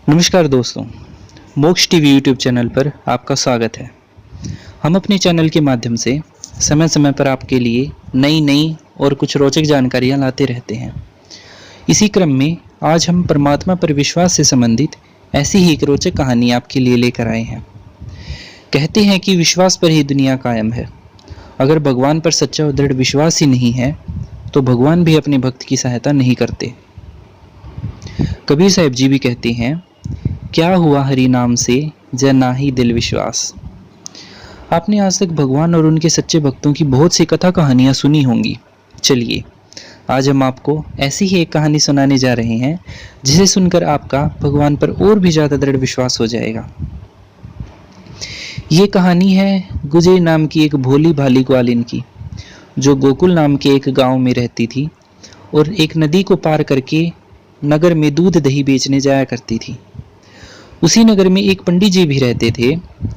नमस्कार दोस्तों, मोक्ष टीवी यूट्यूब चैनल पर आपका स्वागत है। हम अपने चैनल के माध्यम से समय समय पर आपके लिए नई और कुछ रोचक जानकारियां लाते रहते हैं। इसी क्रम में आज हम परमात्मा पर विश्वास से संबंधित ऐसी ही एक रोचक कहानी आपके लिए लेकर आए हैं। कहते हैं कि विश्वास पर ही दुनिया कायम है। अगर भगवान पर सच्चा और दृढ़ विश्वास ही नहीं है तो भगवान भी अपने भक्त की सहायता नहीं करते। कबीर साहिब जी भी कहते हैं, क्या हुआ हरि नाम से जय नाही दिल विश्वास। आपने आज तक भगवान और उनके सच्चे भक्तों की बहुत सी कथा कहानियां सुनी होंगी। चलिए आज हम आपको ऐसी ही एक कहानी सुनाने जा रहे हैं जिसे सुनकर आपका भगवान पर और भी ज़्यादा दृढ़ विश्वास हो जाएगा। ये कहानी है गुजरी नाम की एक भोली भाली ग्वालिन की, जो गोकुल नाम के एक गांव में रहती थी और एक नदी को पार करके नगर में दूध दही बेचने जाया करती थी। उसी नगर में एक पंडित जी भी रहते थे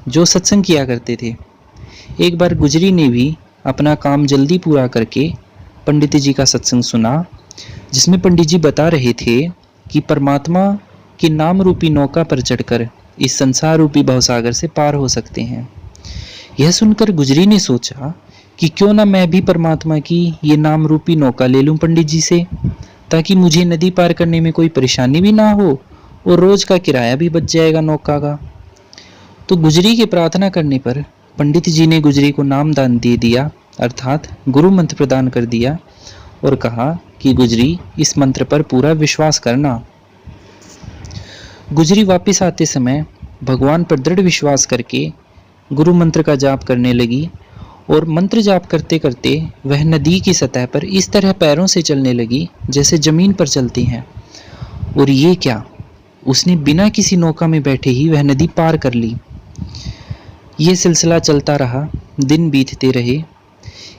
जो सत्संग किया करते थे। एक बार गुजरी ने भी अपना काम जल्दी पूरा करके पंडित जी का सत्संग सुना, जिसमें पंडित जी बता रहे थे कि परमात्मा के नाम रूपी नौका पर चढ़कर इस संसार रूपी भवसागर से पार हो सकते हैं। यह सुनकर गुजरी ने सोचा कि क्यों ना मैं भी परमात्मा की ये नाम रूपी नौका ले लूं पंडित जी से, ताकि मुझे नदी पार करने में कोई परेशानी भी ना हो और रोज का किराया भी बच जाएगा नौका का। तो गुजरी के प्रार्थना करने पर पंडित जी ने गुजरी को नाम दान दे दिया, अर्थात गुरु मंत्र प्रदान कर दिया और कहा कि गुजरी इस मंत्र पर पूरा विश्वास करना। गुजरी वापस आते समय भगवान पर दृढ़ विश्वास करके गुरु मंत्र का जाप करने लगी और मंत्र जाप करते करते वह नदी की सतह पर इस तरह पैरों से चलने लगी जैसे जमीन पर चलती हैं। और ये क्या, उसने बिना किसी नौका में बैठे ही वह नदी पार कर ली। ये सिलसिला चलता रहा, दिन बीतते रहे।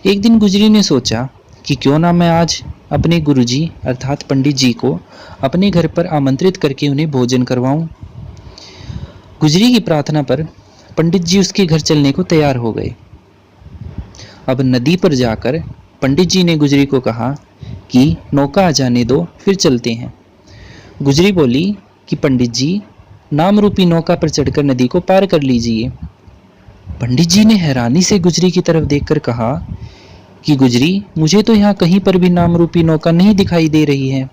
एक दिन गुजरी ने सोचा कि क्यों ना मैं आज अपने गुरुजी अर्थात पंडित जी को अपने घर पर आमंत्रित करके उन्हें भोजन करवाऊं। गुजरी की प्रार्थना पर पंडित जी उसके घर चलने को तैयार हो गए। अब नदी पर जाकर पंडित जी ने गुजरी को कहा कि नौका आ जाने दो, फिर चलते हैं। गुजरी बोली कि पंडित जी, नाम रूपी नौका पर चढ़कर नदी को पार कर लीजिए। पंडित जी ने हैरानी से गुजरी की तरफ देखकर कहा कि गुजरी, मुझे तो यहाँ कहीं पर भी नाम रूपी नौका नहीं दिखाई दे रही है।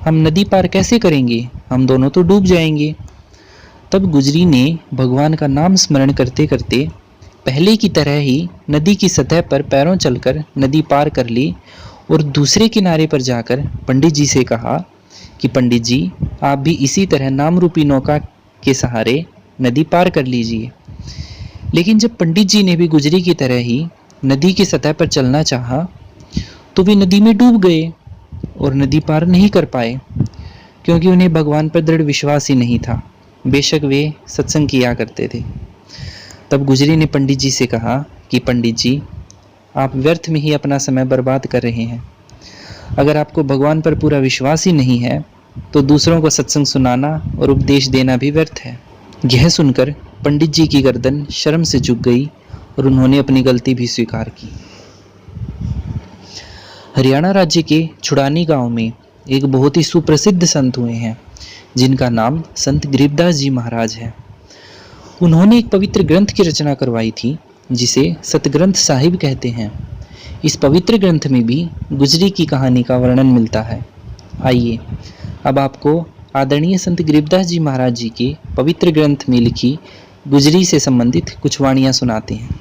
हम नदी पार कैसे करेंगे? हम दोनों तो डूब जाएंगे। तब गुजरी ने भगवान का नाम स्मरण करते करते पहले की तरह ही नदी की सतह पर पैरों चलकर नदी पार कर ली और दूसरे किनारे पर जाकर पंडित जी से कहा कि पंडित जी, आप भी इसी तरह नाम रूपी नौका के सहारे नदी पार कर लीजिए। लेकिन जब पंडित जी ने भी गुजरी की तरह ही नदी की सतह पर चलना चाहा तो वे नदी में डूब गए और नदी पार नहीं कर पाए, क्योंकि उन्हें भगवान पर दृढ़ विश्वास ही नहीं था, बेशक वे सत्संग किया करते थे। तब गुजरी ने पंडित जी से कहा कि पंडित जी, आप व्यर्थ में ही अपना समय बर्बाद कर रहे हैं। अगर आपको भगवान पर पूरा विश्वास ही नहीं है तो दूसरों को सत्संग सुनाना और उपदेश देना भी व्यर्थ है। यह सुनकर पंडित जी की गर्दन शर्म से झुक गई और उन्होंने अपनी गलती भी स्वीकार की। हरियाणा राज्य के छुड़ानी गांव में एक बहुत ही सुप्रसिद्ध संत हुए हैं, जिनका नाम संत गरीबदास जी महाराज है। उन्होंने एक पवित्र ग्रंथ की रचना करवाई थी जिसे सतग्रंथ साहिब कहते हैं। इस पवित्र ग्रंथ में भी गुजरी की कहानी का वर्णन मिलता है। आइए अब आपको आदरणीय संत गरीबदास जी महाराज जी के पवित्र ग्रंथ में लिखी गुजरी से संबंधित कुछ वाणियां सुनाते हैं।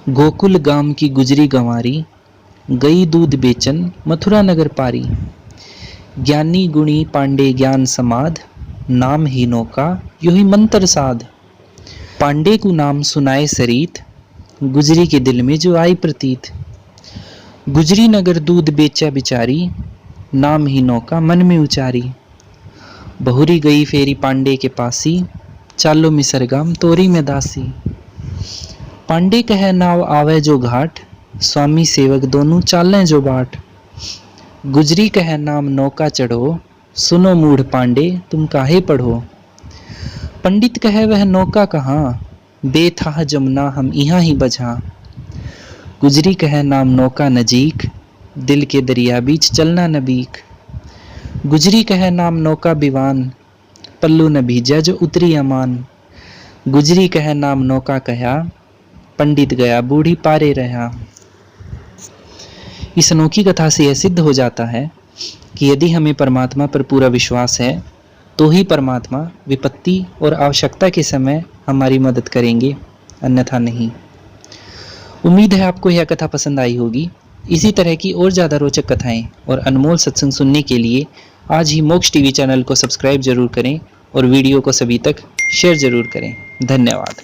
गोकुल गाम की गुजरी गंवारी, गई दूध बेचन मथुरा नगर पारी। ज्ञानी गुणी पांडे ज्ञान समाध, नाम ही नौका योही मंत्र साध। पांडे को नाम सुनाए सरीत, गुजरी के दिल में जो आई प्रतीत। गुजरी नगर दूध बेचा बिचारी, नाम ही नौका मन में उचारी। बहुरी गई फेरी पांडे के पासी, चालो मिसरगाम तोरी में दासी। पांडे कह नाव आवे जो घाट, स्वामी सेवक दोनों चालें जो बाट। गुजरी कह नाम नौका चढ़ो, सुनो मूढ़ पांडे तुम काहे पढ़ो। पंडित कहे वह नौका कहाँ, बेथाह जमुना हम यहाँ ही बझा। गुजरी कहे नाम नौका नजीक, दिल के दरिया बीच चलना नबीक। गुजरी कह नाम नौका बिवान, पल्लू न भीजा जो उतरी अमान। गुजरी कह नाम नौका कहा, पंडित गया बूढ़ी पारे रहा। इस अनोखी कथा से यह सिद्ध हो जाता है कि यदि हमें परमात्मा पर पूरा विश्वास है तो ही परमात्मा विपत्ति और आवश्यकता के समय हमारी मदद करेंगे, अन्यथा नहीं। उम्मीद है आपको यह कथा पसंद आई होगी। इसी तरह की और ज़्यादा रोचक कथाएं और अनमोल सत्संग सुनने के लिए आज ही मोक्ष टीवी चैनल को सब्सक्राइब जरूर करें और वीडियो को सभी तक शेयर जरूर करें। धन्यवाद।